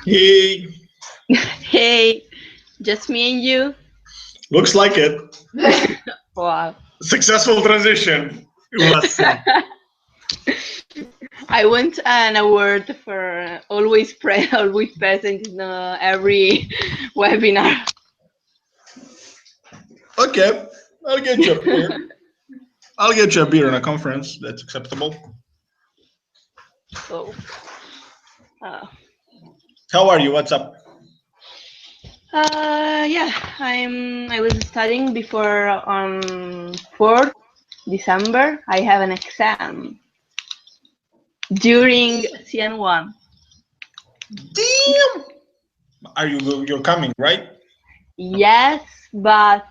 Hey, Hey, just me and you? looks like it. Wow. Successful transition, you must say. I want an award for always present in every webinar. Okay, I'll get you a beer. I'll get you a beer in a conference. That's acceptable. So, uh, How are you? What's up? yeah, I was studying before on 4th December. I have an exam during CN1. Damn. You're coming, right? Yes, but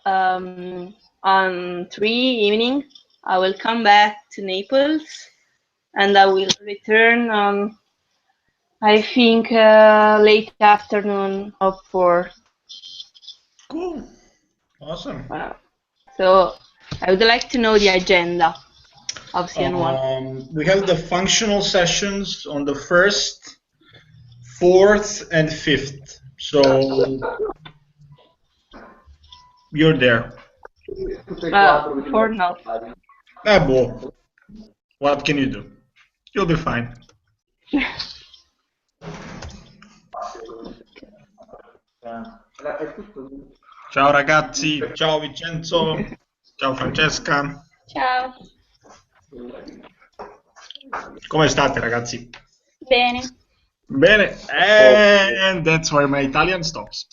on 3 evening I will come back to Naples and I will return on I think late afternoon of 4. Cool. Awesome. So I would like to know the agenda of CN1. We have the functional sessions on the 1st, 4th, and 5th. So you're there. 4 not. Boh. What can you do? You'll be fine. Ciao ragazzi, ciao Vincenzo, ciao Francesca. Ciao. Come state ragazzi? Bene. Bene, and that's where my Italian stops.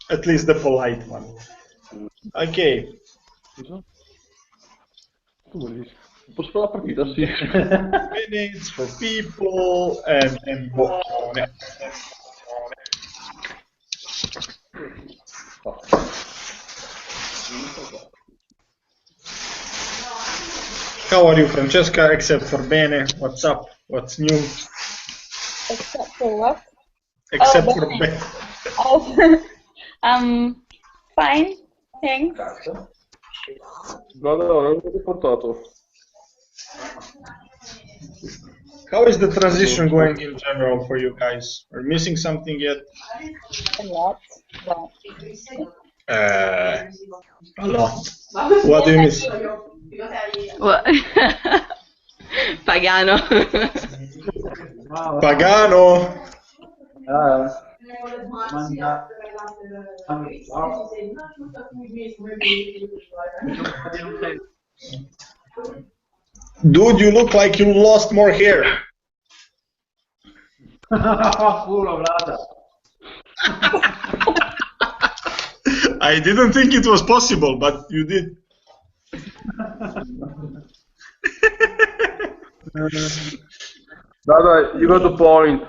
At least the polite one. Ok. Posso fare la partita? Sì. Minutes for people and boccone. How are you, Francesca? Except for bene, what's up? What's new? Except for what? Except Oh, for bene. Oh, fine, thanks. Guarda, non l'ho riportato. How is the transition going in general for you guys? Are you missing something yet? A lot, but A lot. What do you miss? What? Pagano. Pagano. Dude, you look like you lost more hair. I didn't think it was possible, but you did. Guarda, you got the point.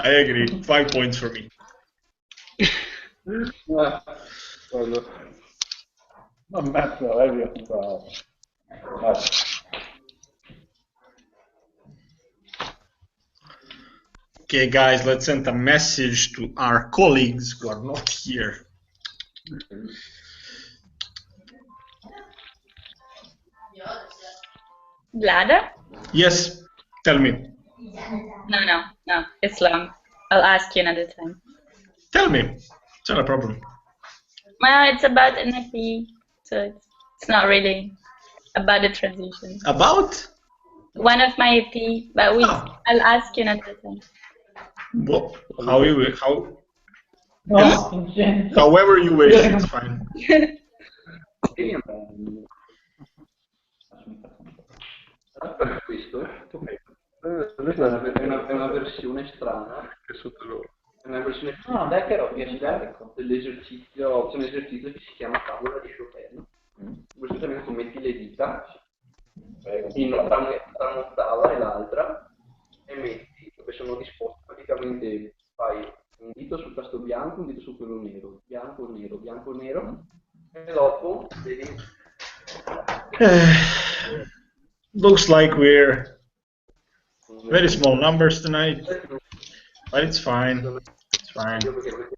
I agree. 5 points for me. Guarda. Ammazza, vai via. Okay, guys, let's send a message to our colleagues who are not here. Vlada? Yes, tell me. No, it's long. I'll ask you another time. Tell me. It's not a problem. Well, it's about NFT, so it's not really about the transition. About? One of my FT, but I'll ask you another time. Well, however you wish, it's fine. Questa è una versione strana. È una versione dell'esercizio, c'è un esercizio che si chiama tavola di Chopin. Praticamente tu metti le dita tra un'ottava e l'altra e metti dove sono disposti, praticamente fai un dito sul tasto bianco, un dito su quello nero, bianco, nero, bianco, nero, e dopo devi... Looks like we're very small numbers tonight, but it's fine. It's fine.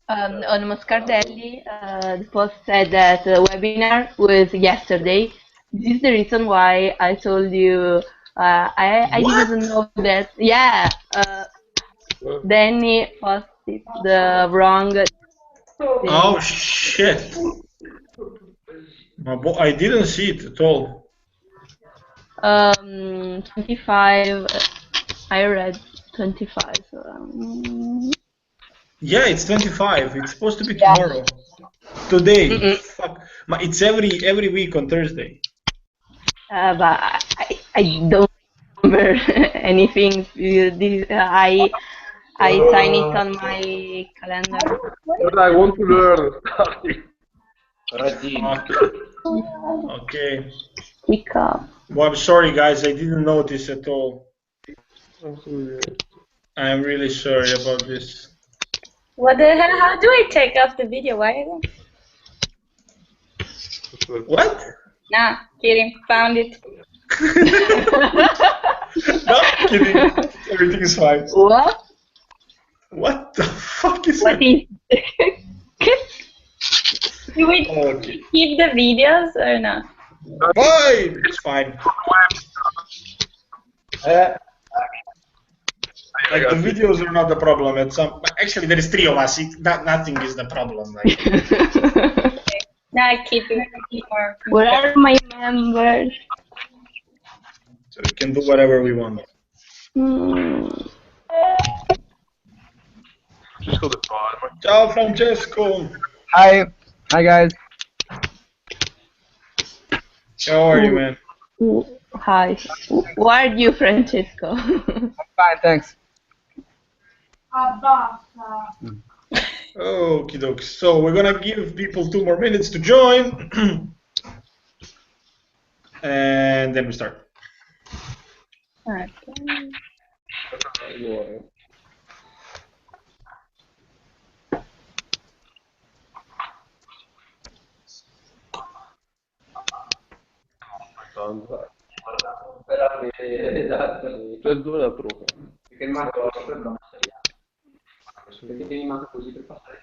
On Moscardelli, the post said that the webinar was yesterday, this is the reason why I told you. I didn't know that. Yeah, Danny posted the wrong thing. Oh shit! I didn't see it at all. 25. I read 25. So, Yeah, it's 25. It's supposed to be tomorrow. Today. Fuck. It's every week on Thursday. but I don't remember anything. I sign it on my calendar. But I want to learn. Okay. Pick up. Well, I'm sorry, guys. I didn't notice at all. I'm really sorry about this. What the hell? How do I take off the video? Why again? What? Nah, kidding. Found it. No, kidding. Everything is fine. What? What the fuck is What it? is? Do we Okay. keep the videos or not? Fine. It's fine. Like the videos are not the problem. Actually, there is 3 of us. Nothing is the problem. Like. Now I keep it. Or Where are my members? So we can do whatever we want. Ciao, Francesco. Hi. Hi, guys. How are you, man? Hi. Who are you, Francesco? Fine, thanks. Okie doke. So we're gonna give people 2 more minutes to join, and then we start. okay. Esatto. Perché mi manca per passare. Perché mi manca così per passare.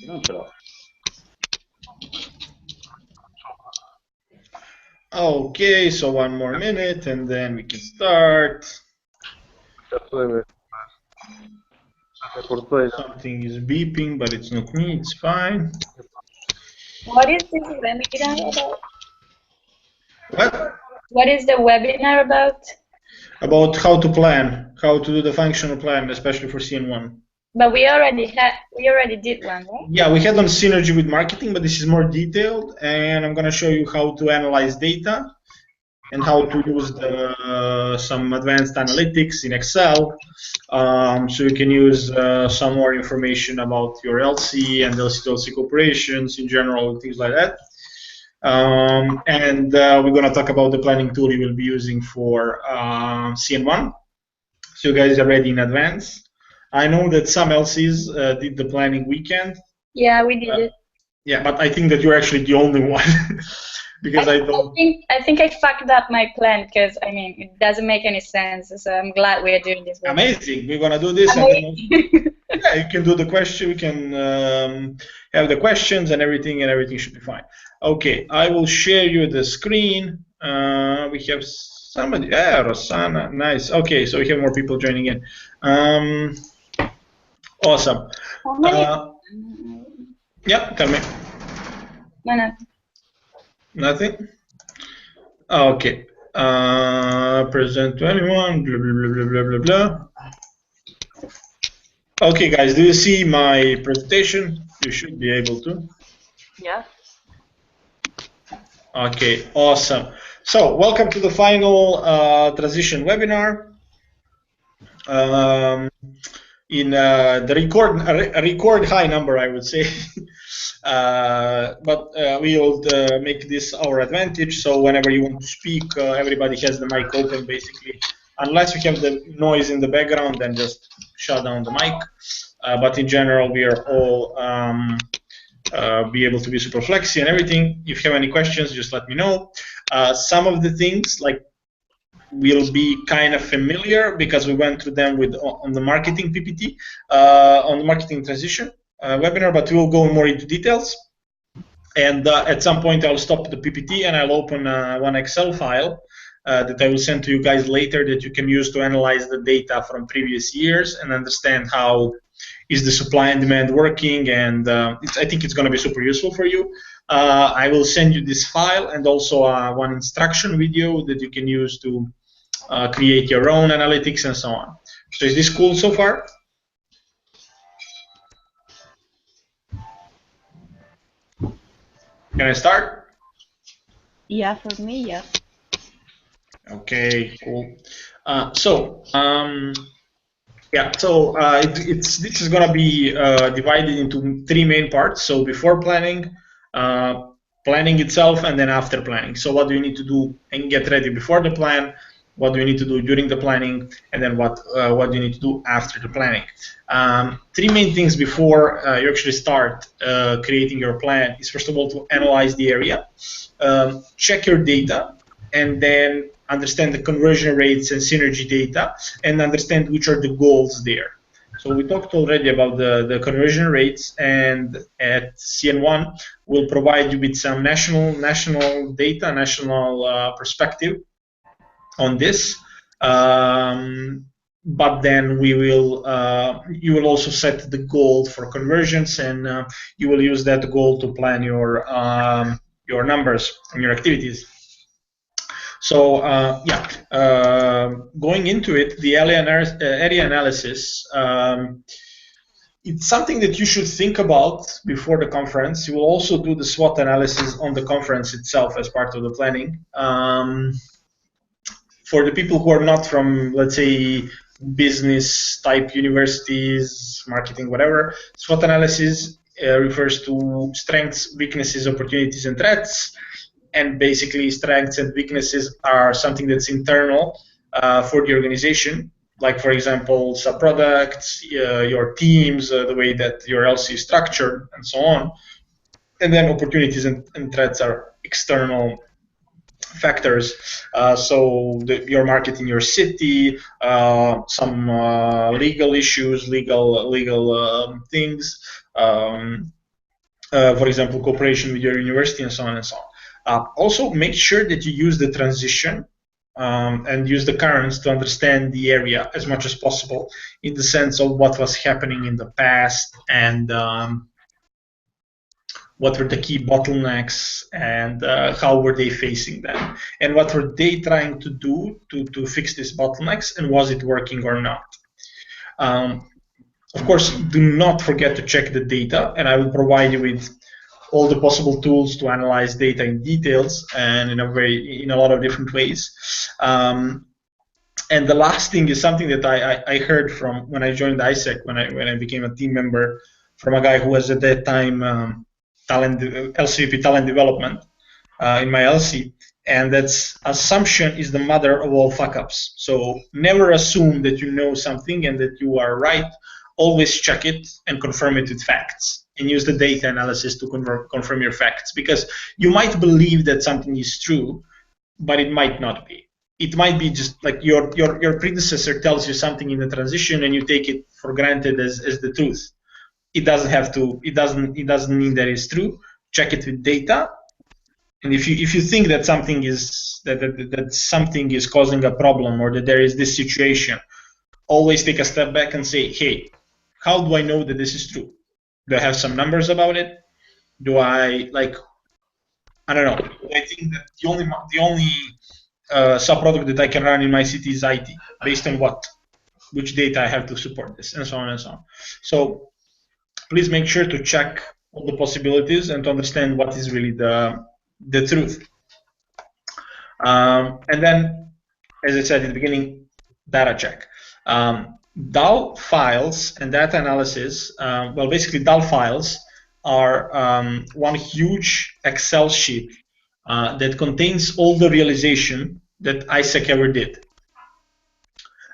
Non ce l'ho. Okay, so 1 more minute, and then we can start. Something is beeping, but it's not me. It's fine. What is this webinar about? What? What is the webinar about? About how to plan, how to do the functional plan, especially for CN1. But we already did one, right? Yeah, we had on synergy with marketing, but this is more detailed, and I'm going to show you how to analyze data and how to use some advanced analytics in Excel, so you can use some more information about your LC and LC-to-LC corporations in general, things like that. And we're going to talk about the planning tool you will be using for CN1, so you guys are ready in advance. I know that some LCs did the planning weekend. Yeah, we did it. Yeah, but I think that you're actually the only one. Because I think I fucked up my plan because I mean it doesn't make any sense. So I'm glad we're doing this. Amazing. We're gonna do this. And then, yeah, you can do the question. We can have the questions and everything should be fine. Okay, I will share you the screen. We have somebody. Yeah, Rosanna. Nice. Okay, so we have more people joining in. Awesome. How many? Yeah, tell me. No. Nothing? Okay. Present to anyone, blah, blah, blah, blah, blah, blah. Okay, guys, do you see my presentation? You should be able to. Yeah. Okay, awesome. So, welcome to the final transition webinar. In the record high number, I would say. But we'll make this our advantage, so whenever you want to speak, everybody has the mic open, basically. Unless you have the noise in the background, then just shut down the mic. But in general, we are all be able to be super flexy and everything. If you have any questions, just let me know. Some of the things, like, will be kind of familiar because we went through them on the marketing PPT, on the marketing transition. webinar, but we'll go more into details. And at some point, I'll stop the PPT and I'll open one Excel file that I will send to you guys later that you can use to analyze the data from previous years and understand how is the supply and demand working. And I think it's going to be super useful for you. I will send you this file and also one instruction video that you can use to create your own analytics and so on. So is this cool so far? Can I start? Yeah, for me, yeah. Okay, cool. This is going to be divided into three main parts. So before planning, planning itself, and then after planning. So what do you need to do and get ready before the plan? What do you need to do during the planning? And then what do you need to do after the planning? Three main things before you actually start creating your plan is, first of all, to analyze the area, check your data, and then understand the conversion rates and synergy data, and understand which are the goals there. So we talked already about the conversion rates, and at CN1, we'll provide you with some national data, national perspective on this. But then we will, you will also set the goal for conversions, and you will use that goal to plan your numbers and your activities. So going into it, the area analysis, it's something that you should think about before the conference. You will also do the SWOT analysis on the conference itself as part of the planning. For the people who are not from, let's say, business type universities, marketing, whatever, SWOT analysis refers to strengths, weaknesses, opportunities, and threats. And basically, strengths and weaknesses are something that's internal for the organization. Like, for example, sub-products, your teams, the way that your LC is structured, and so on. And then opportunities and threats are external factors. So your market in your city, some legal issues, legal things. For example, cooperation with your university, and so on and so on. Also, make sure that you use the transition and use the currents to understand the area as much as possible, in the sense of what was happening in the past, and what were the key bottlenecks, and how were they facing them, and what were they trying to do to fix these bottlenecks, and was it working or not. Of course, do not forget to check the data, and I will provide you with all the possible tools to analyze data in details and in a lot of different ways. And the last thing is something that I heard from when I joined ISEC, when I became a team member, from a guy who was at that time LCVP talent development in my LC, and that's assumption is the mother of all fuck-ups. So never assume that you know something and that you are right. Always check it and confirm it with facts, and use the data analysis to confirm your facts, because you might believe that something is true, but it might not be. It might be just like your predecessor tells you something in the transition, and you take it for granted as the truth. It doesn't have to. It doesn't mean that it's true. Check it with data, and if you think that something is that something is causing a problem, or that there is this situation, always take a step back and say, hey, how do I know that this is true? Do I have some numbers about it? Do I I don't know. Do I think that the only sub-product that I can run in my city is IT, based on which data I have to support this, and so on and so on. So please make sure to check all the possibilities and to understand what is really the truth. And then, as I said at the beginning, data check. DAL files and data analysis, well, basically DAL files are one huge Excel sheet that contains all the realization that ISEC ever did.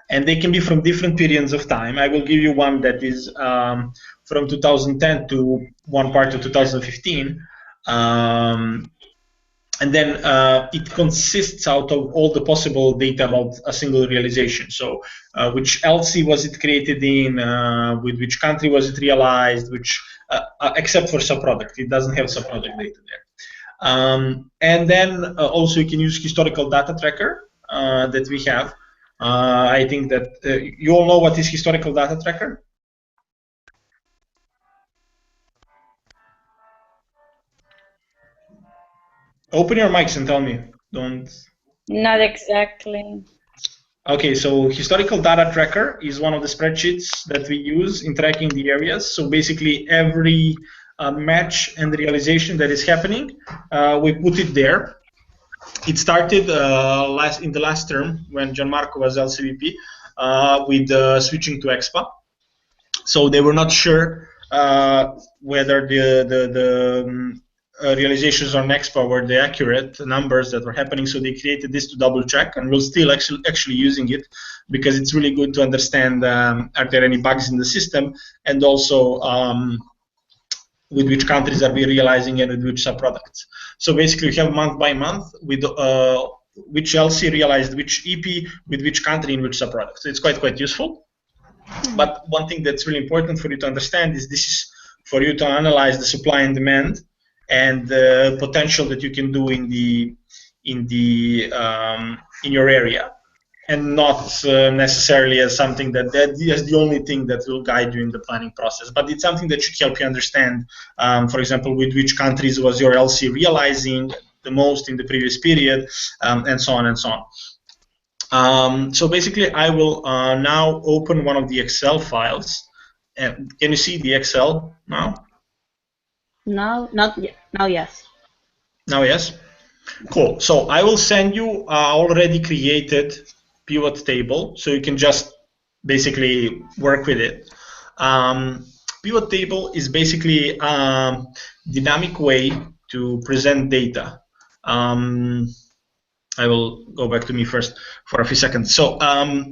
And they can be from different periods of time. I will give you one that is from 2010 to one part of 2015. And then it consists out of all the possible data about a single realization. So which LC was it created in, with which country was it realized, which except for subproduct. It doesn't have subproduct data there. And then also you can use historical data tracker that we have. I think that you all know what is historical data tracker. Open your mics and tell me. Don't. Not exactly. Okay, so historical data tracker is one of the spreadsheets that we use in tracking the areas. So basically every match and realization that is happening, we put it there. It started in the last term when Gianmarco was LCVP with switching to EXPA. So they were not sure whether the realizations on EXPA were the accurate numbers that were happening, so they created this to double check, and we're still actually using it because it's really good to understand are there any bugs in the system, and also with which countries are we realizing and with which subproducts. So basically, we have month by month with which LC realized which EP with which country in which subproduct. So it's quite useful. But one thing that's really important for you to understand is this is for you to analyze the supply and demand and the potential that you can do in your area, and not necessarily as something that is the only thing that will guide you in the planning process. But it's something that should help you understand, for example, with which countries was your LC realizing the most in the previous period, and so on and so on. So basically, I will now open one of the Excel files. Can you see the Excel now? No, not yet. Now, yes. Now, yes? Cool. So I will send you already created pivot table, so you can just basically work with it. Pivot table is basically a dynamic way to present data. I will go back to me first for a few seconds. So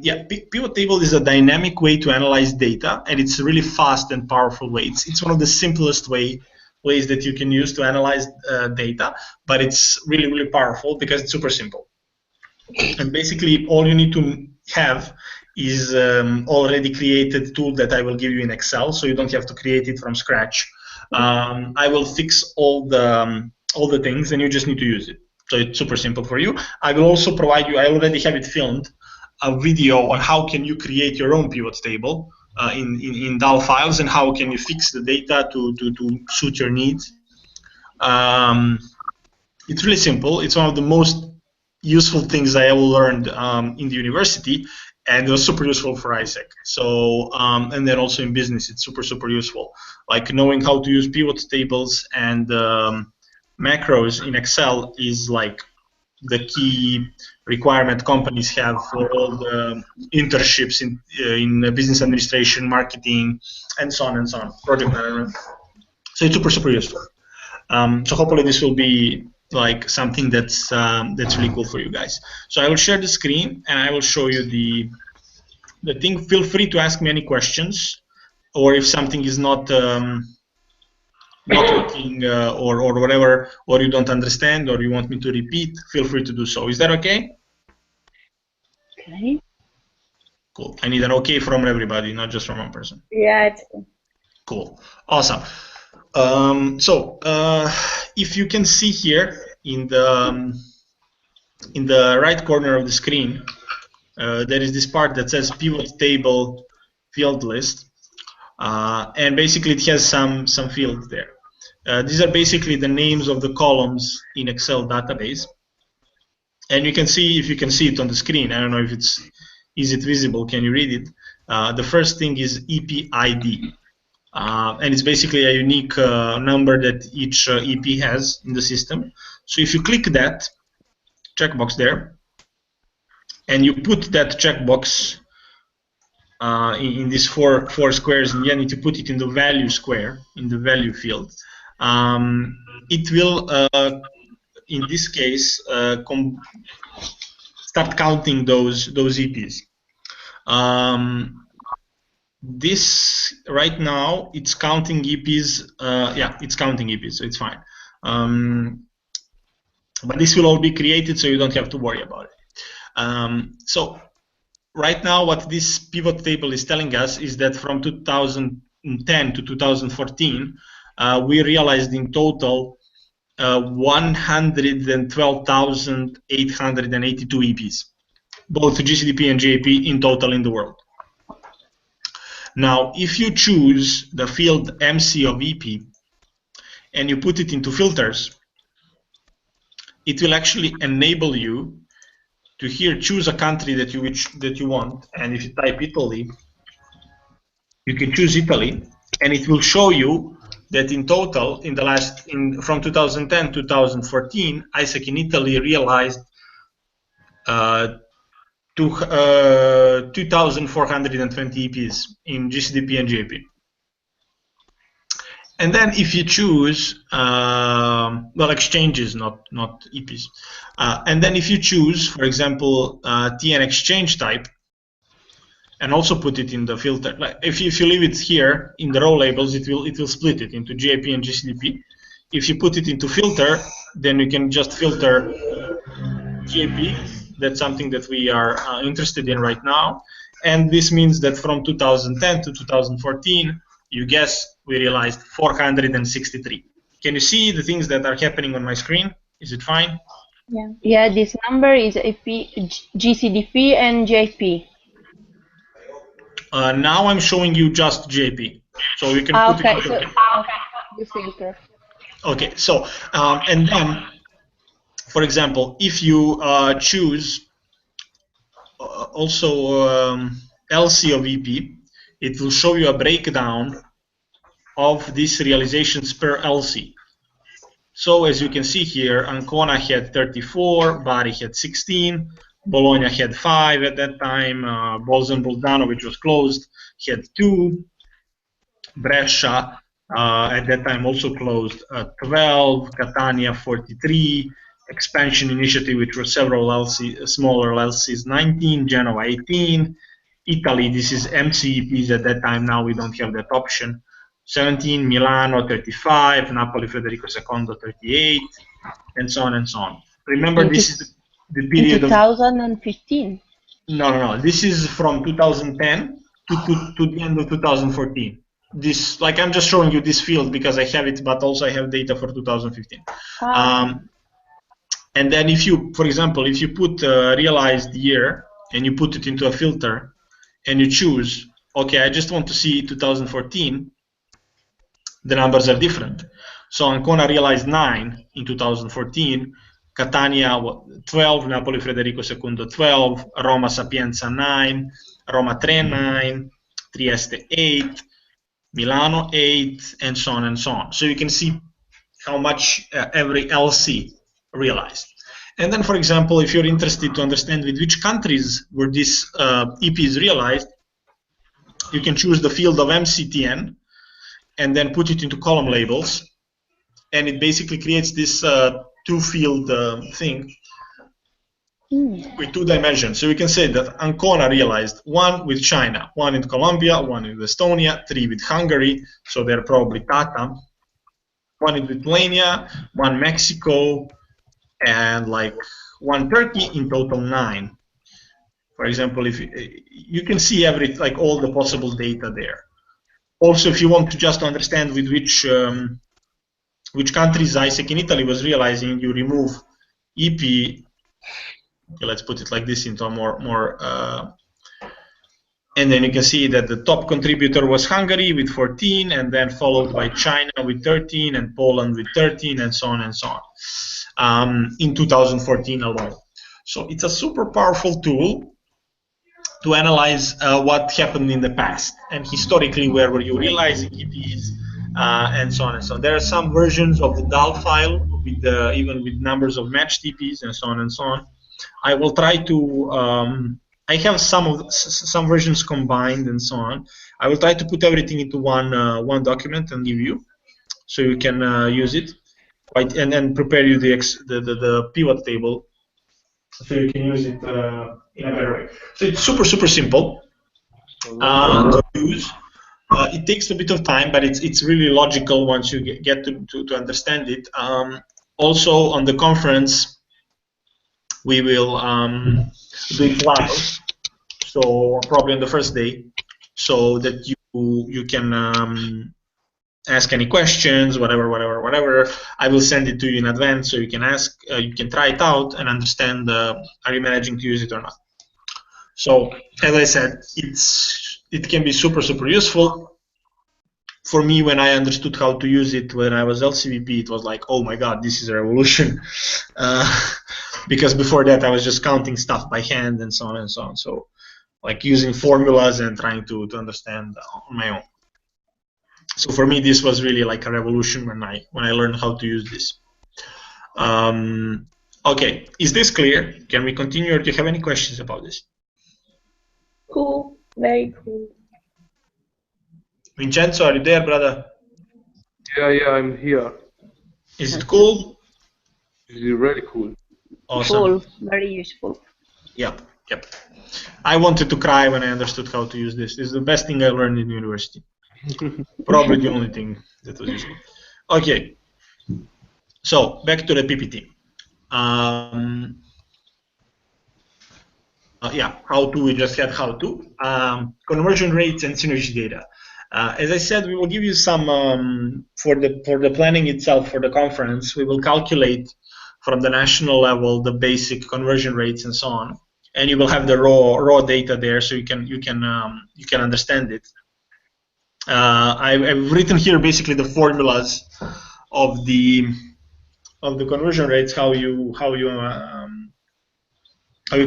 yeah, pivot table is a dynamic way to analyze data, and it's a really fast and powerful way. It's one of the simplest ways that you can use to analyze data, but it's really powerful because it's super simple. And basically, all you need to have is already created tool that I will give you in Excel, so you don't have to create it from scratch. I will fix all the things, and you just need to use it. So it's super simple for you. I will also provide you, I already have it filmed, a video on how can you create your own pivot table in DAL files, and how can you fix the data to suit your needs. It's really simple. It's one of the most useful things I ever learned in the university, and it was super useful for ISEC. So, and then also in business, it's super useful. Like knowing how to use pivot tables and macros in Excel is like the key requirement companies have for all the internships in business administration, marketing, and so on and so on, project management. So it's super useful. So hopefully this will be like something that's really cool for you guys. So I will share the screen and I will show you the thing. Feel free to ask me any questions, or if something is not working or whatever, or you don't understand, or you want me to repeat, feel free to do so. Is that okay? Okay. Cool. I need an okay from everybody, not just from one person. Yeah, it's cool. Cool. Awesome. So if you can see here in the right corner of the screen, there is this part that says pivot table field list, and basically it has some fields there. These are basically the names of the columns in Excel database, and you can see, if you can see it on the screen, I don't know if is it visible, can you read it? The first thing is EP ID, and it's basically a unique number that each EP has in the system. So if you click that checkbox there, and you put that checkbox in these four squares, and you need to put it in the value square, in the value field, it will, in this case, start counting those EPs. This right now, it's counting EPs. Yeah, it's counting EPs, so it's fine. But this will all be created, so you don't have to worry about it. So right now, what this pivot table is telling us is that from 2000, 2010 to 2014, we realized in total 112,882 EPs, both GCDP and GAP in total in the world. Now, if you choose the field MC of EP and you put it into filters, it will actually enable you to here choose a country that you want. And if you type Italy, you can choose Italy, and it will show you that in total, from 2010 to 2014, ISAC in Italy realized 2,420 EPs in GCDP and GAP. And then if you choose, well, exchanges, not EPs. And then if you choose, for example, TN exchange type, and also put it in the filter. Like if you leave it here in the row labels, it will split it into GAP and GCDP. If you put it into filter, then you can just filter GAP. That's something that we are interested in right now. And this means that from 2010 to 2014, you guess we realized 463. Can you see the things that are happening on my screen? Is it fine? Yeah. Yeah, this number is GCDP and JP. Now I'm showing you just JP, so you can put it in filter. You filter. Okay, so and then, for example, if you choose also LC of EP, it will show you a breakdown of these realizations per LC. So as you can see here, Ancona had 34, Bari had 16, Bologna had 5 at that time, Bolzano, which was closed, had 2, Brescia at that time also closed 12, Catania 43, Expansion Initiative, which were several smaller LCs, 19, Genoa 18, Italy, this is MCEPs at that time, now we don't have that option, 17, Milano 35, Napoli Federico II 38, and so on and so on. Remember, this is the period in 2015. No. This is from 2010 to the end of 2014. This, like, I'm just showing you this field because I have it, but also I have data for 2015. And then if you, for example, if you put realized year and you put it into a filter and you choose, okay, I just want to see 2014, the numbers are different. So Ancona realized 9 in 2014, Catania 12, Napoli Federico II 12, Roma Sapienza 9, Roma 3 9, Trieste 8, Milano 8, and so on and so on. So you can see how much every LC realized. And then, for example, if you're interested to understand with which countries were these EPs realized, you can choose the field of MCTN and then put it into column labels, and it basically creates this two-field thing with 2 dimensions. So we can say that Ancona realized 1 with China, 1 in Colombia, 1 in Estonia, 3 with Hungary, so they're probably Tata, 1 in Lithuania, 1 Mexico, and like 1 Turkey, in total 9. For example, if you can see all the possible data there. Also, if you want to just understand with which countries ISAC in Italy was realizing, you remove EP. Okay, let's put it like this into a more and then you can see that the top contributor was Hungary with 14, and then followed by China with 13, and Poland with 13, and so on and so on, in 2014 alone. So it's a super powerful tool to analyze what happened in the past, and historically where were you realizing EPs, and so on and so on. There are some versions of the DAL file with even with numbers of matched EPs and so on and so on. I will try to. I have some versions combined and so on. I will try to put everything into one document and give you, so you can use it, and then prepare you the pivot table, so you can use it in a better way. So it's super simple to use. It takes a bit of time, but it's really logical once you get to understand it. Also on the conference, we will do it live, so probably on the first day, so that you you can ask any questions, whatever. I will send it to you in advance so you can ask, you can try it out and understand are you managing to use it or not. So as I said, it can be super useful. For me, when I understood how to use it when I was LCVP, it was like, oh my god, this is a revolution. Because before that I was just counting stuff by hand and so on and so on. So like using formulas and trying to understand on my own. So for me, this was really like a revolution when I learned how to use this. Okay, is this clear? Can we continue, or do you have any questions about this? Cool, very cool. Vincenzo, are you there, brother? Yeah, I'm here. Is it cool? This is really cool. Awesome. Cool, very useful. Yep. I wanted to cry when I understood how to use this. This is the best thing I learned in university. Probably the only thing that was useful. Okay. So back to the PPT. Yeah, how to, we just had how to. Conversion rates and synergy data. As I said, we will give you some, for the planning itself, for the conference, we will calculate from the national level the basic conversion rates and so on. And you will have the raw data there, so you can understand it. I've written here basically the formulas of the conversion rates, how you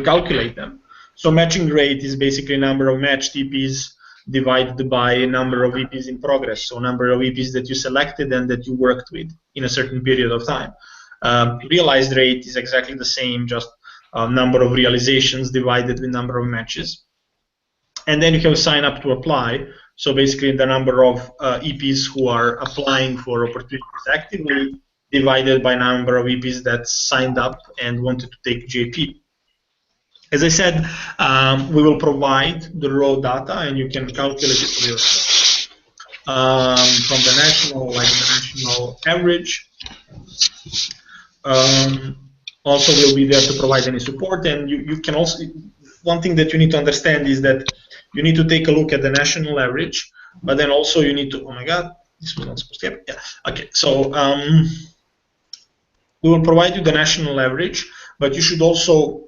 calculate them. So matching rate is basically number of matched EPs divided by number of EPs in progress. So number of EPs that you selected and that you worked with in a certain period of time. Realized rate is exactly the same, just number of realizations divided with number of matches. And then you have sign up to apply. So basically the number of EPs who are applying for opportunities actively divided by number of EPs that signed up and wanted to take JP. As I said, we will provide the raw data and you can calculate it for yourself. From the national average. Also will be there to provide any support, and you can also, one thing that you need to understand is that you need to take a look at the national average, but then also you need to, oh my god, this was not supposed to happen. Yeah, okay, so we will provide you the national average, but you should also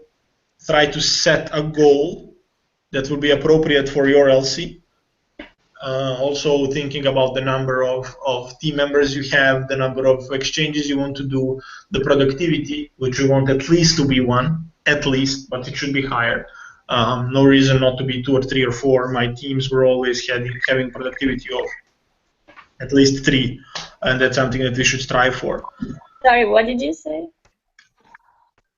try to set a goal that will be appropriate for your LC. Also thinking about the number of team members you have, the number of exchanges you want to do, the productivity, which we want at least to be 1, at least, but it should be higher. No reason not to be 2 or 3 or 4. My teams were always having productivity of at least 3, and that's something that we should strive for. Sorry, what did you say?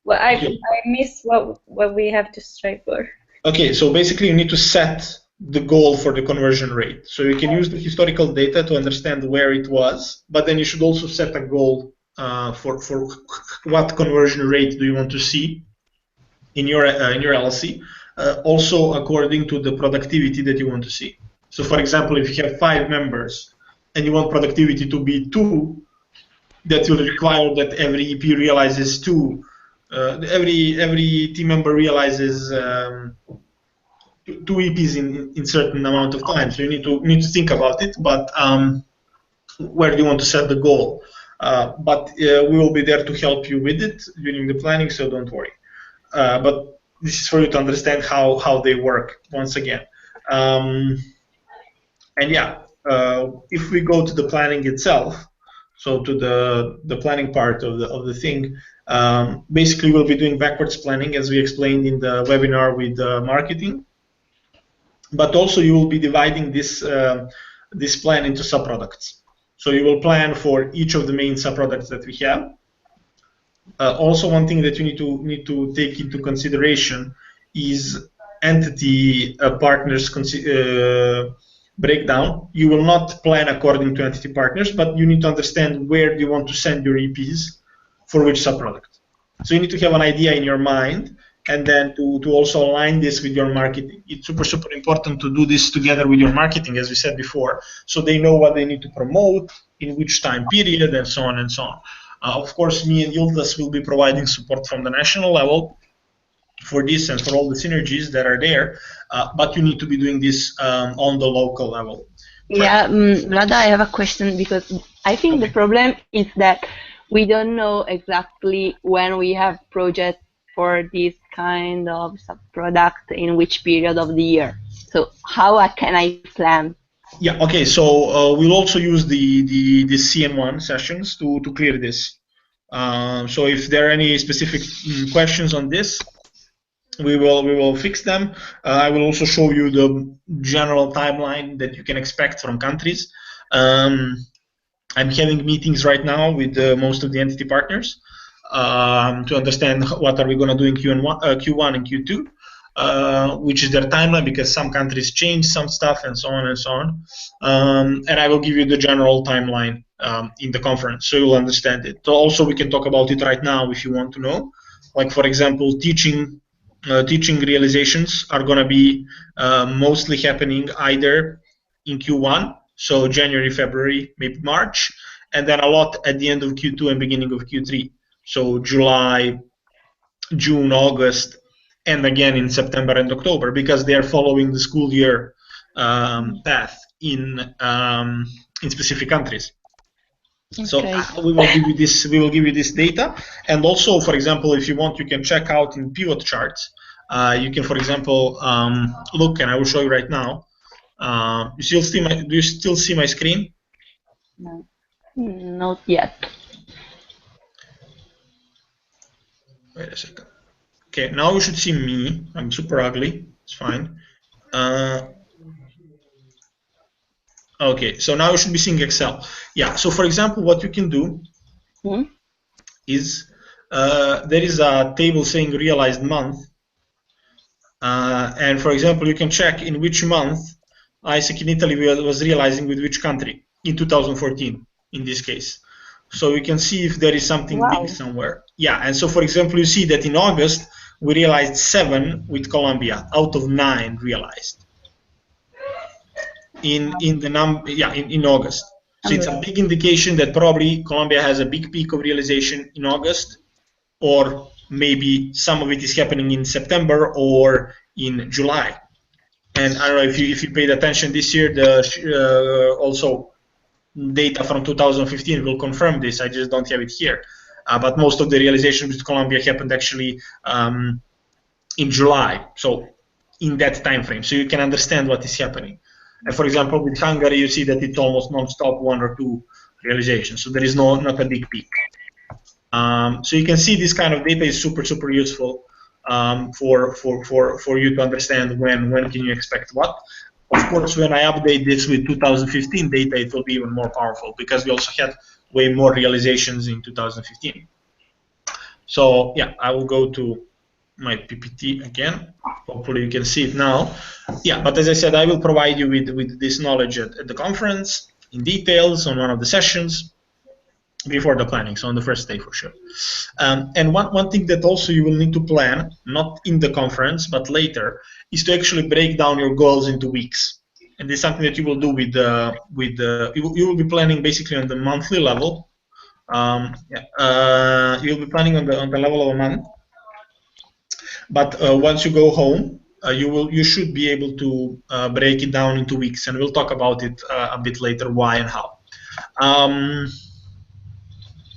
Well, I missed what we have to strive for. Okay, so basically you need to set the goal for the conversion rate. So you can use the historical data to understand where it was, but then you should also set a goal for what conversion rate do you want to see in your LC, also according to the productivity that you want to see. So for example, if you have 5 members and you want productivity to be 2, that will require that every EP realizes 2. Every team member realizes 2 EPs in certain amount of time. So you need to think about it, but where do you want to set the goal? But we will be there to help you with it during the planning, so don't worry. But this is for you to understand how they work once again. And yeah, if we go to the planning itself, so to the planning part of the thing, basically we'll be doing backwards planning as we explained in the webinar with marketing. But also you will be dividing this this plan into subproducts. So you will plan for each of the main subproducts that we have. Also, one thing that you need to take into consideration is entity partners breakdown. You will not plan according to entity partners, but you need to understand where do you want to send your EPs for which subproduct. So you need to have an idea in your mind, and then to also align this with your marketing. It's super important to do this together with your marketing, as we said before, so they know what they need to promote, in which time period, and so on and so on. Of course, me and Yildiz will be providing support from the national level for this and for all the synergies that are there, but you need to be doing this on the local level. Yeah, Vlada, I have a question because I think the problem is that we don't know exactly when we have projects for this kind of sub-product in which period of the year. So how can I plan? Yeah, okay, so we'll also use the CN1 sessions to clear this. So if there are any specific questions on this, we will fix them. I will also show you the general timeline that you can expect from countries. I'm having meetings right now with most of the entity partners to understand what are we going to do in Q1 and Q2, which is their timeline, because some countries change some stuff and so on and so on. And I will give you the general timeline in the conference, so you'll understand it. So also, we can talk about it right now if you want to know. Like, for example, teaching realizations are going to be mostly happening either in Q1, so January, February, maybe March, and then a lot at the end of Q2 and beginning of Q3, so July, June, August, and again in September and October, because they are following the school year path in specific countries. Okay. So we will give you this. We will give you this data, and also, for example, if you want, you can check out in pivot charts. You can, for example, look, and I will show you right now. Do you still see my screen? No, not yet. Wait a second. Okay, now you should see me. I'm super ugly. It's fine. Okay, so now you should be seeing Excel. Yeah, so for example, what you can do is there is a table saying realized month. And for example, you can check in which month ISEC in Italy was realizing with which country in 2014, in this case. So you can see if there is something big somewhere. Yeah, and so for example, you see that in August, we realized 7 with Colombia out of 9 realized in August. So it's a big indication that probably Colombia has a big peak of realization in August, or maybe some of it is happening in September or in July. And I don't know if you paid attention this year, also data from 2015 will confirm this. I just don't have it here. But most of the realization with Colombia happened actually in July, so in that time frame. So you can understand what is happening. And for example, with Hungary, you see that it's almost non-stop 1 or 2 realizations. So there is not a big peak. So you can see this kind of data is super useful for you to understand when can you expect what. Of course, when I update this with 2015 data, it will be even more powerful, because we also had way more realizations in 2015. So yeah, I will go to my PPT again. Hopefully you can see it now. Yeah, but as I said, I will provide you with this knowledge at the conference in details on one of the sessions before the planning, so on the first day for sure. And one thing that also you will need to plan, not in the conference but later, is to actually break down your goals into weeks. And this is something that you will do you will be planning basically on the monthly level. You'll be planning on the level of a month. But once you go home, you should be able to break it down into weeks, and we'll talk about it a bit later, why and how.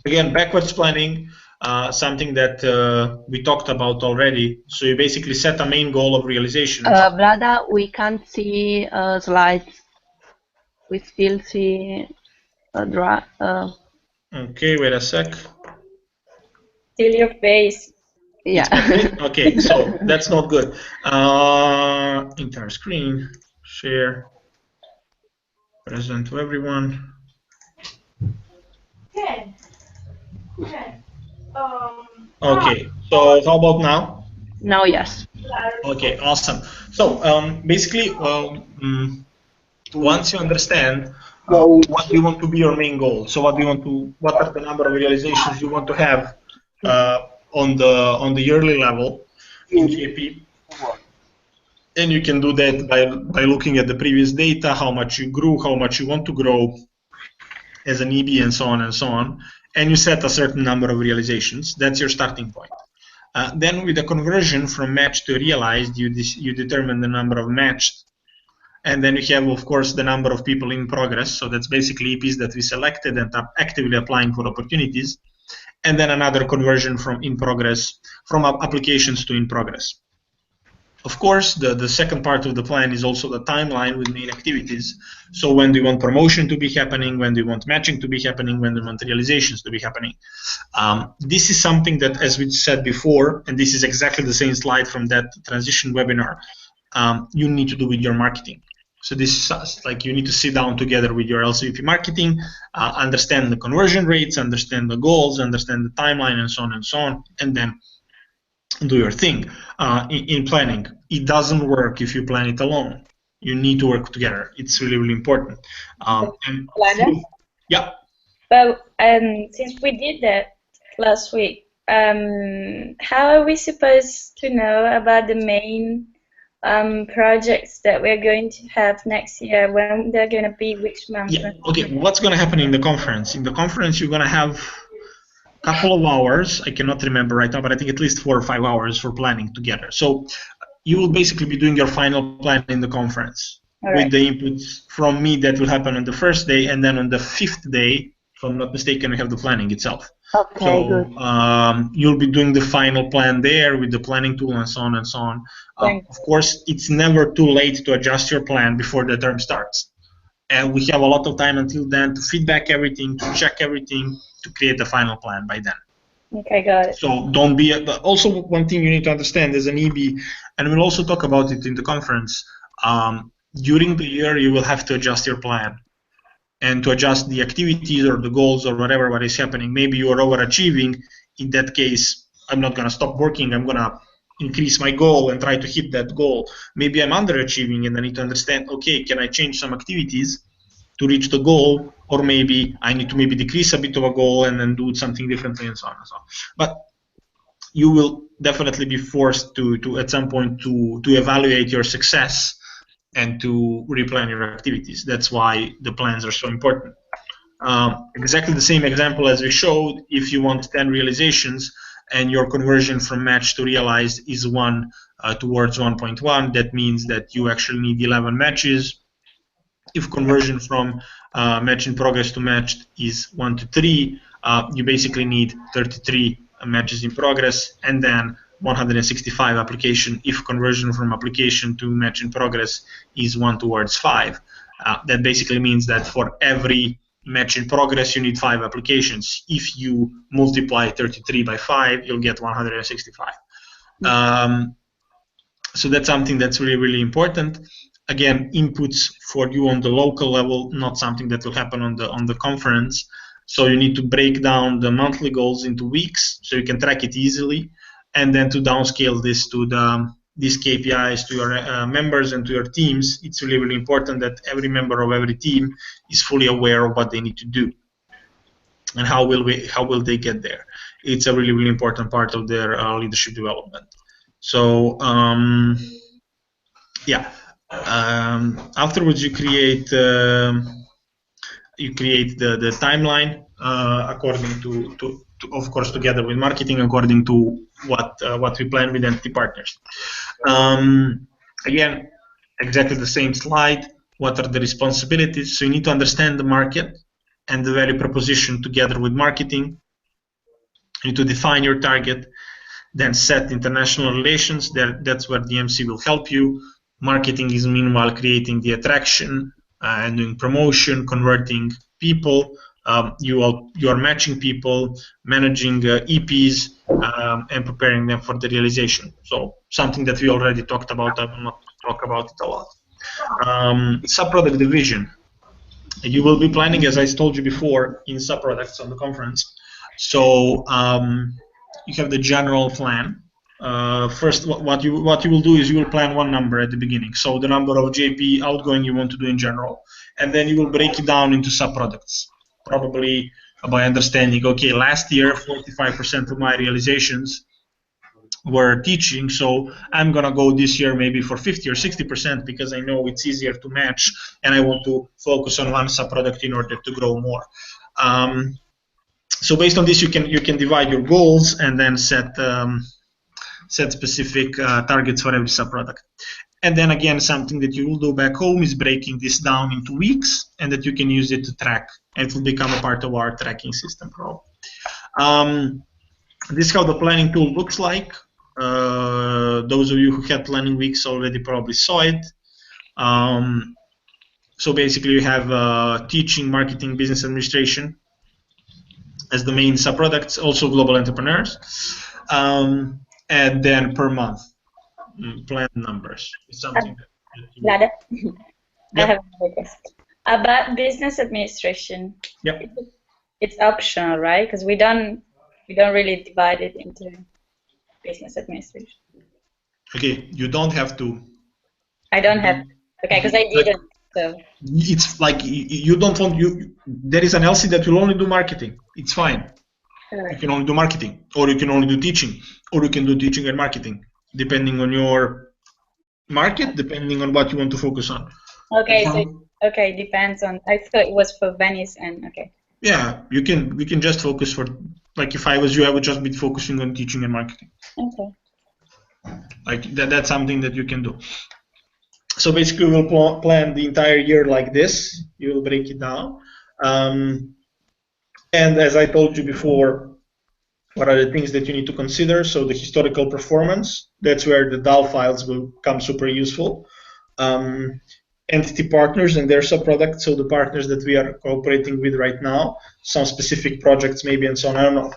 Again, backwards planning, something that we talked about already. So you basically set a main goal of realization. Vlada, we can't see slides. We still see Okay, wait a sec. Still your face. Yeah. Okay, so that's not good. Entire screen, share, present to everyone. Okay, so how about now? Now, yes. Okay, awesome. So basically, once you understand what do you want to be your main goal, so what are the number of realizations you want to have on the yearly level in GIP, and you can do that by looking at the previous data, how much you grew, how much you want to grow as an EB, and so on, and you set a certain number of realizations. That's your starting point. Then with the conversion from matched to realized, you determine the number of matched And then you have, of course, the number of people in progress. So that's basically EPs that we selected and are actively applying for opportunities. And then another conversion from in progress, from applications to in progress. Of course, the second part of the plan is also the timeline with main activities. So when do you want promotion to be happening, when do you want matching to be happening, when do you want realizations to be happening. This is something that, as we said before, and this is exactly the same slide from that transition webinar, you need to do with your marketing. So this is like you need to sit down together with your LCVP marketing, understand the conversion rates, understand the goals, understand the timeline, and so on, and then do your thing. In planning, it doesn't work if you plan it alone. You need to work together. It's really, really important. Yeah. Well, since we did that last week, how are we supposed to know about the main projects that we're going to have next year, when they're going to be, which month? Yeah. Okay. What's going to happen in the conference? In the conference, you're going to have a couple of hours. I cannot remember right now, but I think at least 4 or 5 hours for planning together. So you will basically be doing your final plan in the conference with the inputs from me that will happen on the first day, and then on the 5th day, if I'm not mistaken, we have the planning itself. Okay, so good. You'll be doing the final plan there with the planning tool and so on and so on. Of course, it's never too late to adjust your plan before the term starts. And we have a lot of time until then to feedback everything, to check everything, to create a final plan by then. Okay, got it. So don't be. Also, one thing you need to understand as an EB, and we'll also talk about it in the conference. During the year, you will have to adjust your plan, and to adjust the activities or the goals or whatever what is happening. Maybe you are overachieving. In that case, I'm not going to stop working. I'm going to increase my goal and try to hit that goal. Maybe I'm underachieving, and I need to understand, okay, can I change some activities to reach the goal, or maybe I need to decrease a bit of a goal and then do something differently, and so on and so on. But you will definitely be forced to at some point to evaluate your success and to replan your activities. That's why the plans are so important. Exactly the same example as we showed. If you want 10 realizations and your conversion from match to realized is 1 towards 1.1, that means that you actually need 11 matches. If conversion from match in progress to matched is 1 to 3, you basically need 33 matches in progress, and then 165 application if conversion from application to match in progress is 1 towards 5. That basically means that for every match in progress you need 5 applications. If you multiply 33 by 5, you'll get 165. So that's something that's really, really important. Again, inputs for you on the local level, not something that will happen on the conference. So you need to break down the monthly goals into weeks so you can track it easily, and then to downscale this to these KPIs to your members and to your teams. It's really, really important that every member of every team is fully aware of what they need to do and how will they get there. It's a really, really important part of their leadership development. So yeah. Afterwards, you create the timeline according to of course together with marketing according to what we plan with entity partners. Again, exactly the same slide. What are the responsibilities? So you need to understand the market and the value proposition together with marketing. You need to define your target, then set international relations. That's where the MC will help you. Marketing is meanwhile creating the attraction and doing promotion, converting people. You are matching people, managing EPs, and preparing them for the realization. So something that we already talked about. I will not talk about it a lot. Subproduct division. You will be planning, as I told you before, in subproducts on the conference. So you have the general plan. First, what you will do is you will plan one number at the beginning. So the number of JP outgoing you want to do in general, and then you will break it down into subproducts. Probably by understanding, okay, last year 45% of my realizations were teaching, so I'm gonna go this year maybe for 50 or 60% because I know it's easier to match, and I want to focus on one subproduct in order to grow more. So based on this, you can divide your goals and then set specific targets for every subproduct. And then again, something that you will do back home is breaking this down into weeks, and that you can use it to track, and it will become a part of our tracking system probably. This is how the planning tool looks like. Those of you who had planning weeks already probably saw it. So basically you have teaching, marketing, business administration as the main subproducts, also global entrepreneurs. And then per month, plan numbers. It's something Lada, I Yep. have a request. About business administration. Yep. It's optional, right? Because we don't really divide it into business administration. Okay, you don't have to. I don't have. Okay, because I didn't. So It's like you don't want there is an LC that will only do marketing. It's fine. You can only do marketing, or you can only do teaching, or you can do teaching and marketing, depending on your market, depending on what you want to focus on. okay, so okay, depends on. I thought it was for Venice and okay. Yeah, we can just focus for, like, if I was you, I would just be focusing on teaching and marketing. Okay. Like that's something that you can do. So basically, we'll plan the entire year like this. You will break it down. And as I told you before, what are the things that you need to consider? So the historical performance, that's where the DAO files will come super useful. Entity partners and their subproducts, so the partners that we are cooperating with right now, some specific projects maybe and so on, I don't know.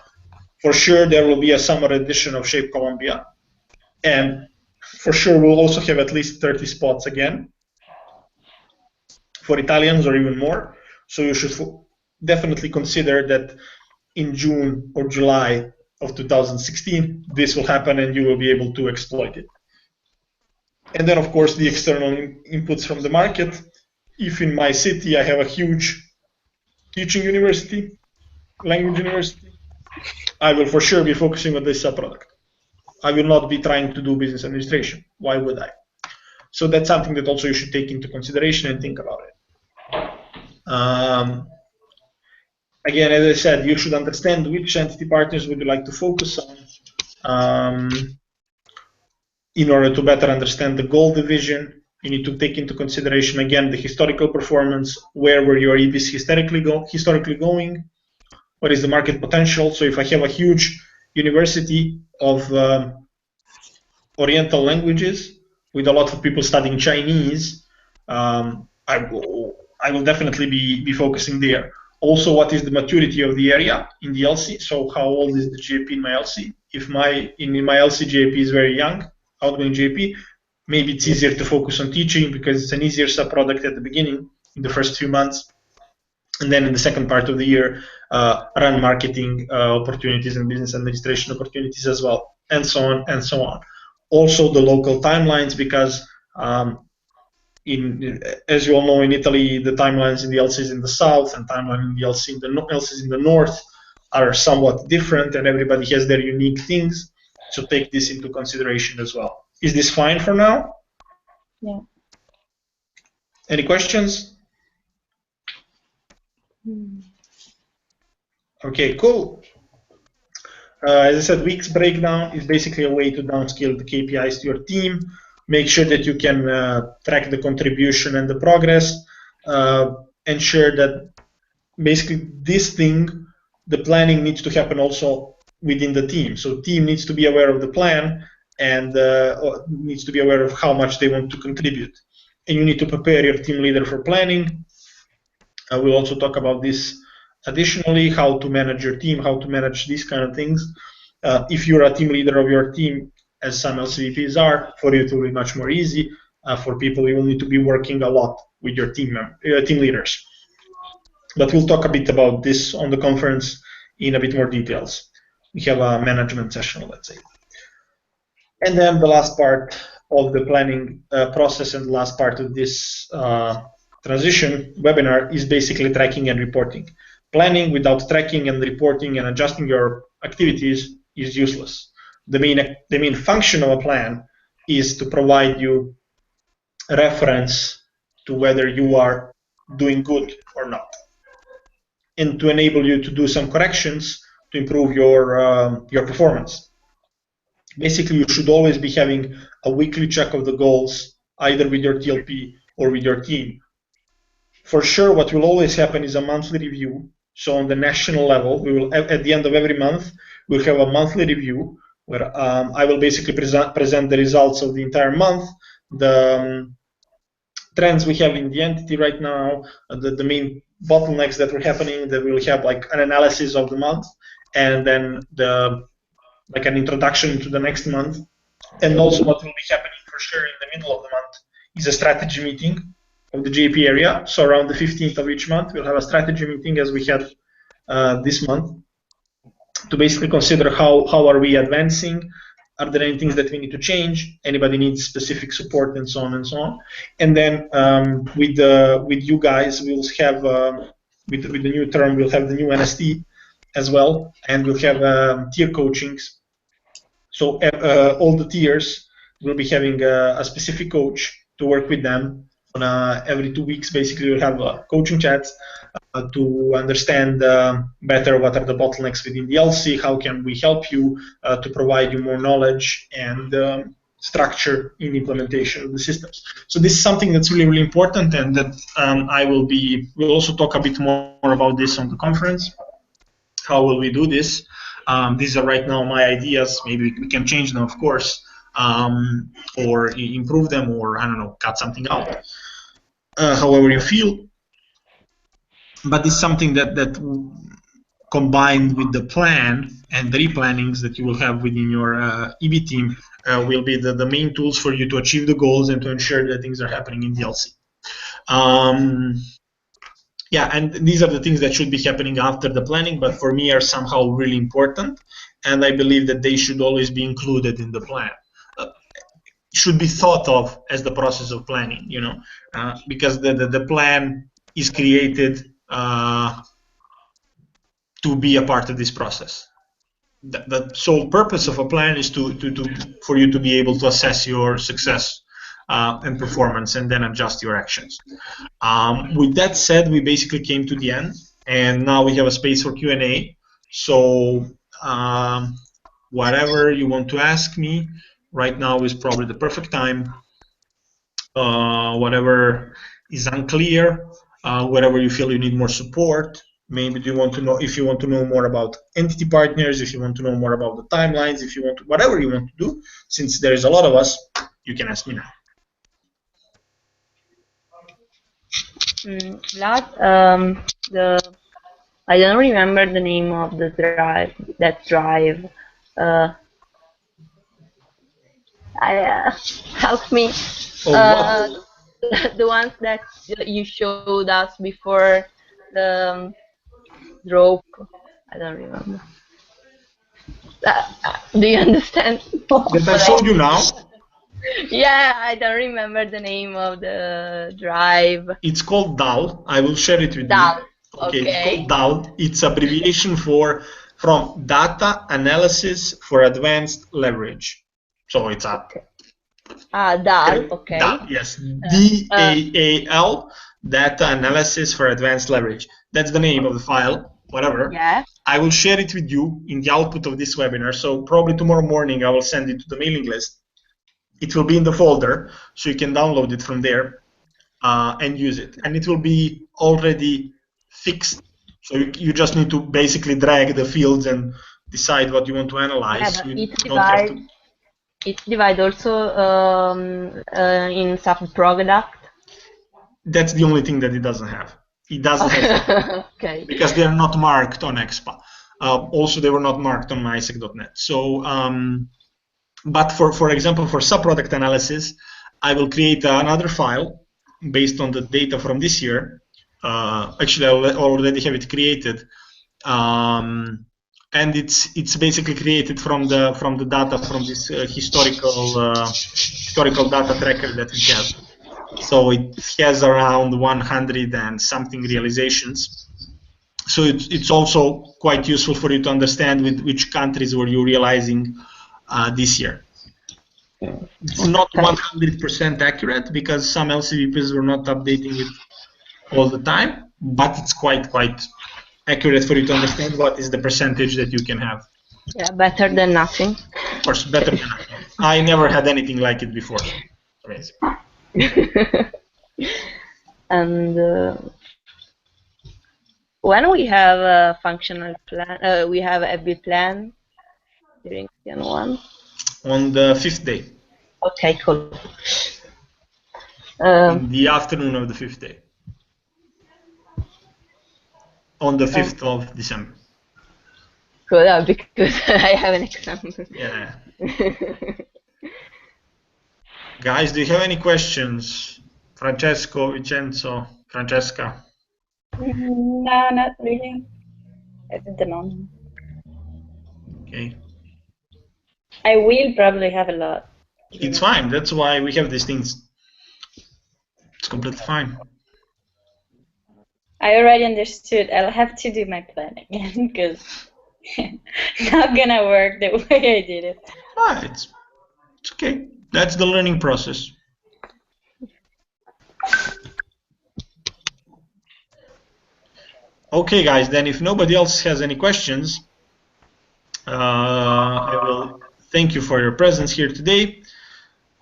For sure there will be a summer edition of Shape Colombia, and for sure we'll also have at least 30 spots again for Italians or even more. So you should definitely consider that in June or July of 2016 this will happen and you will be able to exploit it. And then, of course, the external inputs from the market. If in my city I have a huge teaching university, language university, I will for sure be focusing on this subproduct. I will not be trying to do business administration. Why would I? So that's something that also you should take into consideration and think about it. Again, as I said, you should understand which entity partners would you like to focus on. In order to better understand the goal division, you need to take into consideration, again, the historical performance. Where were your EPs historically going? What is the market potential? So if I have a huge university of Oriental languages with a lot of people studying Chinese, I will definitely be focusing there. Also, what is the maturity of the area in the LC? So how old is the GAP in my LC? If in my LC GAP is very young, outgoing GAP, maybe it's easier to focus on teaching because it's an easier subproduct at the beginning, in the first few months, and then in the second part of the year, run marketing opportunities and business administration opportunities as well, and so on and so on. Also the local timelines, because as you all know, in Italy, the timelines in the LCs in the south and timeline in the LCs in the north are somewhat different, and everybody has their unique things. So take this into consideration as well. Is this fine for now? Yeah. Any questions? Okay, cool. As I said, weeks breakdown is basically a way to downscale the KPIs to your team. Make sure that you can track the contribution and the progress. Ensure that basically this thing, the planning needs to happen also within the team. So team needs to be aware of the plan and needs to be aware of how much they want to contribute. And you need to prepare your team leader for planning. We'll also talk about this additionally, how to manage your team, how to manage these kind of things. If you're a team leader of your team, as some LCVPs are, for you it will be much more easy. For people, you will need to be working a lot with your team leaders. But we'll talk a bit about this on the conference in a bit more details. We have a management session, let's say. And then the last part of the planning process and the last part of this transition webinar is basically tracking and reporting. Planning without tracking and reporting and adjusting your activities is useless. The main function of a plan is to provide you a reference to whether you are doing good or not, and to enable you to do some corrections to improve your performance. Basically, you should always be having a weekly check of the goals either with your TLP or with your team. For sure, what will always happen is a monthly review. So on the national level, we will, at the end of every month, we'll have a monthly review where I will basically present the results of the entire month, the trends we have in the entity right now, the main bottlenecks that are happening, that we'll have like an analysis of the month, and then like an introduction to the next month. And also what will be happening for sure in the middle of the month is a strategy meeting of the JP area. So around the 15th of each month, we'll have a strategy meeting as we had this month to basically consider how are we advancing, are there any things that we need to change, anybody needs specific support, and so on and so on. And then with you guys, we'll have, with the new term, we'll have the new NST as well, and we'll have tier coachings. So all the tiers will be having a specific coach to work with them on every 2 weeks. Basically, we'll have coaching chats to understand better what are the bottlenecks within the LC, how can we help you to provide you more knowledge and structure in the implementation of the systems. So this is something that's really, really important, and that we'll also talk a bit more about this on the conference. How will we do this? These are right now my ideas. Maybe we can change them, of course, or improve them, or I don't know, cut something out. However you feel. But it's something that combined with the plan and the replannings that you will have within your EB team will be the main tools for you to achieve the goals and to ensure that things are happening in DLC. Yeah, and these are the things that should be happening after the planning, but for me are somehow really important, and I believe that they should always be included in the plan. Should be thought of as the process of planning, you know, because the plan is created to be a part of this process. The sole purpose of a plan is for you to be able to assess your success and performance, and then adjust your actions. With that said, we basically came to the end, and now we have a space for Q&A. So whatever you want to ask me right now is probably the perfect time. Whatever is unclear, wherever you feel you need more support. Maybe you want to know, if you want to know more about entity partners, if you want to know more about the timelines, if you want to, whatever you want to do, since there is a lot of us, you can ask me now. Vlad, I don't remember the name of the drive. That drive. Help me. Oh, the ones that you showed us before the rope. I don't remember. Do you understand? That I showed you now? Yeah, I don't remember the name of the drive. It's called DAL. I will share it with you. Okay, it's called DAL. It's abbreviation from Data Analysis for Advanced Leverage. So it's a DAL, okay. DAL, yes, DAAL, Data Analysis for Advanced Leverage. That's the name of the file, whatever. Yeah. I will share it with you in the output of this webinar. So probably tomorrow morning I will send it to the mailing list. It will be in the folder, so you can download it from there and use it. And it will be already fixed. So you just need to basically drag the fields and decide what you want to analyze. Yeah, but you don't have to. It's divided also in sub-product. That's the only thing that it doesn't have. It doesn't have okay. Because they are not marked on EXPA. Also, they were not marked on MySec.net. So, but for example, for sub-product analysis, I will create another file based on the data from this year. Actually, I already have it created. And it's basically created from the data from this historical data tracker that we have. So it has around 100 and something realizations. So it's also quite useful for you to understand with which countries were you realizing this year. It's not 100% accurate because some LCVPs were not updating it all the time, but it's quite accurate for you to understand what is the percentage that you can have. Yeah, better than nothing. Of course, better than nothing. I never had anything like it before. Amazing. And when we have a functional plan, we have a FB plan during Gen 1. On the 5th day, Okay, cool. in the afternoon of the 5th day. On the 5th of December. Cool, because I have an example. Yeah. Guys, do you have any questions? Francesco, Vincenzo, Francesca? No, not really. At the moment. Okay. I will probably have a lot. It's fine. That's why we have these things. It's completely fine. I already understood. I'll have to do my plan again because not gonna work the way I did it. Ah, it's okay. That's the learning process. Okay, guys, then if nobody else has any questions, I will thank you for your presence here today.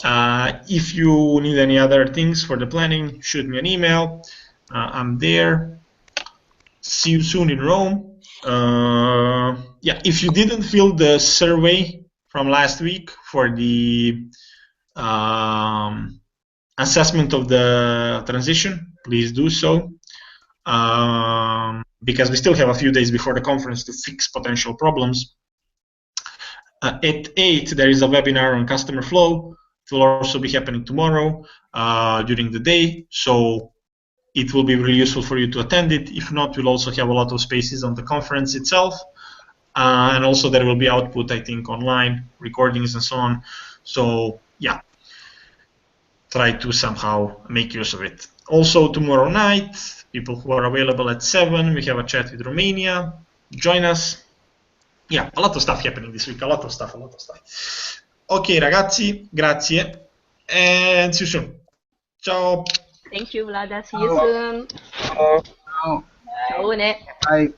If you need any other things for the planning, shoot me an email. I'm there. See you soon in Rome. Yeah, if you didn't fill the survey from last week for the assessment of the transition, please do so. Because we still have a few days before the conference to fix potential problems. At 8, there is a webinar on customer flow. It will also be happening tomorrow during the day, so it will be really useful for you to attend it. If not, we'll also have a lot of spaces on the conference itself. And also there will be output, I think, online, recordings and so on. So yeah, try to somehow make use of it. Also tomorrow night, people who are available at 7, we have a chat with Romania. Join us. Yeah, a lot of stuff happening this week, a lot of stuff. Ok ragazzi, grazie, and see you soon. Ciao. Thank you, Vlada. See you soon. Ciao. Ciao. Bye.